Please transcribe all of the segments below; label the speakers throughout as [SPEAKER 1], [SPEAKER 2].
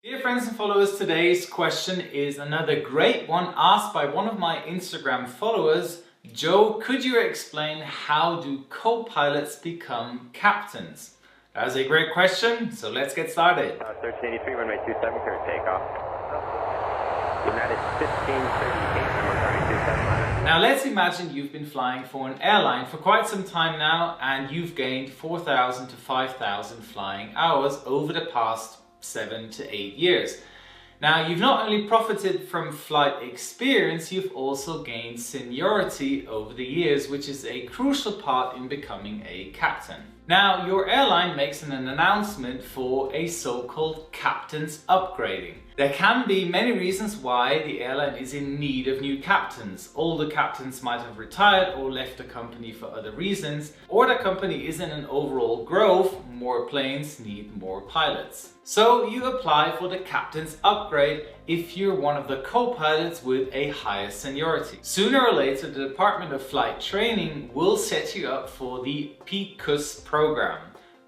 [SPEAKER 1] Dear friends and followers, today's question is another great one asked by one of my Instagram followers. Joe, could you explain how do co-pilots become captains? That is a great question, so let's get started.
[SPEAKER 2] 1383, runway 27, clear takeoff. United 1538, number 327.
[SPEAKER 1] Now let's imagine you've been flying for an airline for quite some time now and you've gained 4,000 to 5,000 flying hours over the past 7 to 8 years. Now you've not only profited from flight experience, you've also gained seniority over the years, which is a crucial part in becoming a captain. Now your airline makes an announcement for a so-called captain's upgrading. There can be many reasons why the airline is in need of new captains. Older captains might have retired or left the company for other reasons, or the company is in an overall growth, more planes need more pilots. So you apply for the captain's upgrade if you're one of the co-pilots with a higher seniority. Sooner or later, the Department of Flight Training will set you up for the PICUS program,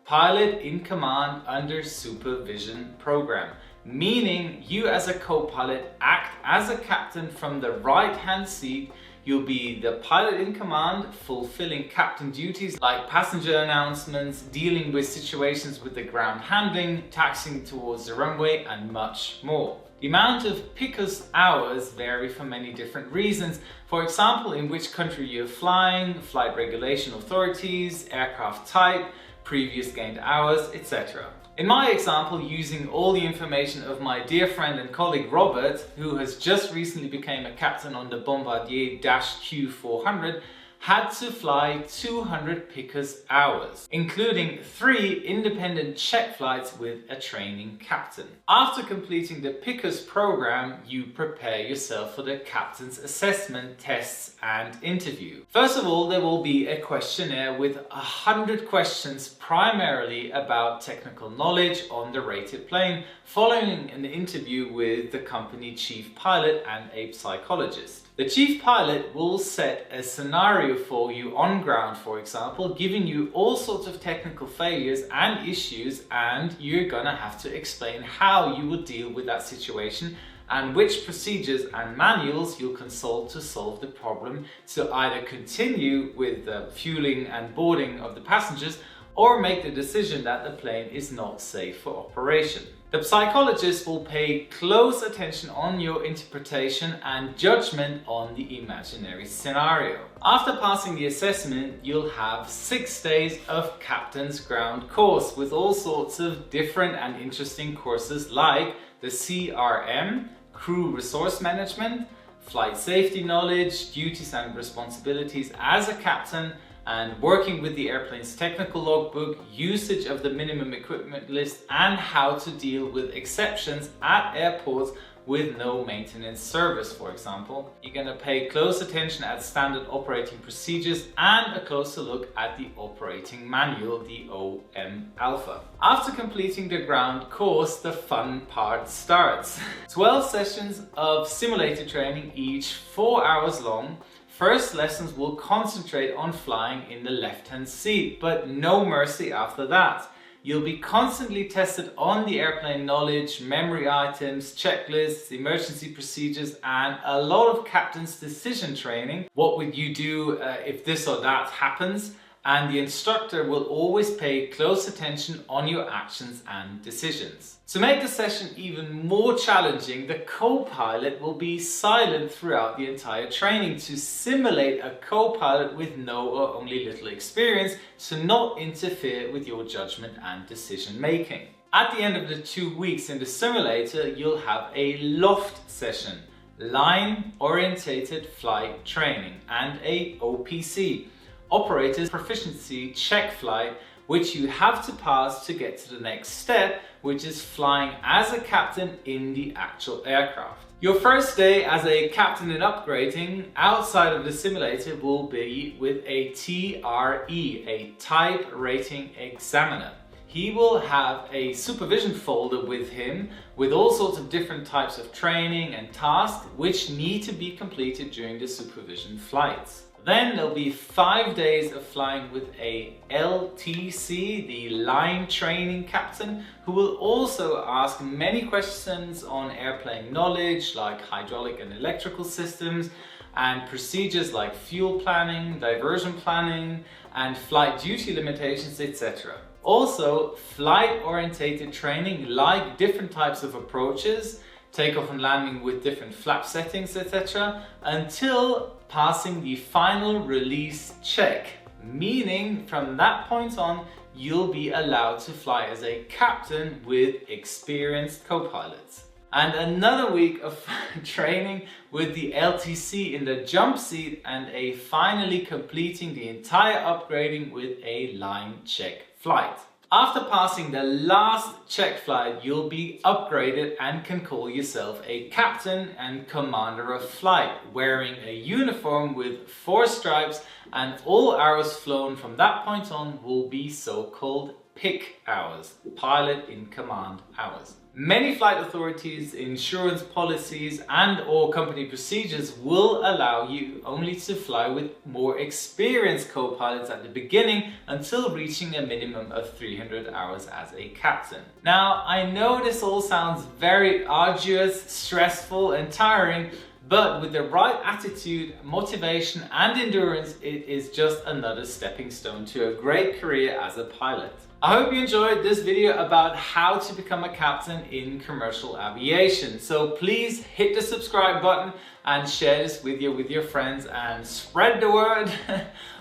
[SPEAKER 1] Pilot in Command Under Supervision program, meaning you as a co-pilot act as a captain from the right-hand seat. You'll be the pilot in command, fulfilling captain duties like passenger announcements, dealing with situations with the ground handling, taxiing towards the runway, and much more. The amount of PICUS hours vary for many different reasons. For example, in which country you're flying, flight regulation authorities, aircraft type, previous gained hours, etc. In my example, using all the information of my dear friend and colleague Robert, who has just recently become a captain on the Bombardier Q400, had to fly 200 PICUS hours, including 3 independent check flights with a training captain. After completing the PICUS program, you prepare yourself for the captain's assessment, tests and interview. First of all, there will be a questionnaire with 100 questions primarily about technical knowledge on the rated plane, following an interview with the company chief pilot and a psychologist. The chief pilot will set a scenario for you on ground, for example, giving you all sorts of technical failures and issues, and you're gonna have to explain how you would deal with that situation and which procedures and manuals you'll consult to solve the problem, to either continue with the fueling and boarding of the passengers or make the decision that the plane is not safe for operation. The psychologist will pay close attention on your interpretation and judgment on the imaginary scenario. After passing the assessment, you'll have 6 days of captain's ground course with all sorts of different and interesting courses like the CRM, crew resource management, flight safety knowledge, duties and responsibilities as a captain, and working with the airplane's technical logbook, usage of the minimum equipment list, and how to deal with exceptions at airports with no maintenance service, for example. You're going to pay close attention at standard operating procedures and a closer look at the operating manual, the OM Alpha. After completing the ground course, the fun part starts. 12 sessions of simulator training, each 4 hours long. First lessons will concentrate on flying in the left-hand seat, but no mercy after that. You'll be constantly tested on the airplane knowledge, memory items, checklists, emergency procedures, and a lot of captain's decision training. What would you do if this or that happens? And the instructor will always pay close attention on your actions and decisions. To make the session even more challenging, the co-pilot will be silent throughout the entire training to simulate a co-pilot with no or only little experience, to not interfere with your judgment and decision making. At the end of the 2 weeks in the simulator, you'll have a loft session, line orientated flight training, and a OPC, Operator's Proficiency Check Flight, which you have to pass to get to the next step, which is flying as a captain in the actual aircraft. Your first day as a captain in upgrading outside of the simulator will be with a TRE, a Type Rating Examiner. He will have a supervision folder with him with all sorts of different types of training and tasks which need to be completed during the supervision flights. Then there'll be 5 days of flying with a LTC, the line training captain, who will also ask many questions on airplane knowledge like hydraulic and electrical systems and procedures like fuel planning, diversion planning, and flight duty limitations, etc. Also, flight-orientated training like different types of approaches, takeoff and landing with different flap settings, etc., until passing the final release check, meaning from that point on you'll be allowed to fly as a captain with experienced co-pilots. And another week of training with the LTC in the jump seat and finally completing the entire upgrading with a line check flight. After passing the last check flight, you'll be upgraded and can call yourself a captain and commander of flight, wearing a uniform with 4 stripes, and all hours flown from that point on will be so-called PIC hours, pilot in command hours. Many flight authorities, insurance policies and/or company procedures will allow you only to fly with more experienced co-pilots at the beginning until reaching a minimum of 300 hours as a captain. Now, I know this all sounds very arduous, stressful and tiring, but with the right attitude, motivation and endurance, it is just another stepping stone to a great career as a pilot. I hope you enjoyed this video about how to become a captain in commercial aviation. So please hit the subscribe button and share this video with your friends and spread the word.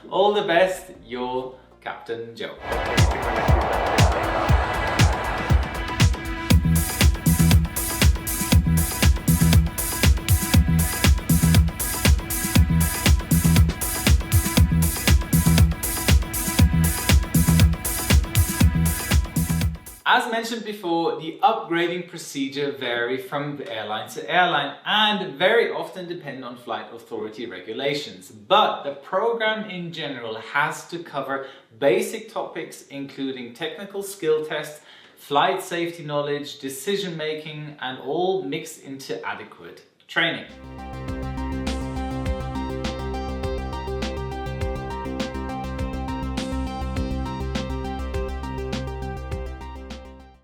[SPEAKER 1] All the best, your Captain Joe. As mentioned before, the upgrading procedure varies from airline to airline and very often depend on flight authority regulations. But the program in general has to cover basic topics including technical skill tests, flight safety knowledge, decision making, and all mixed into adequate training.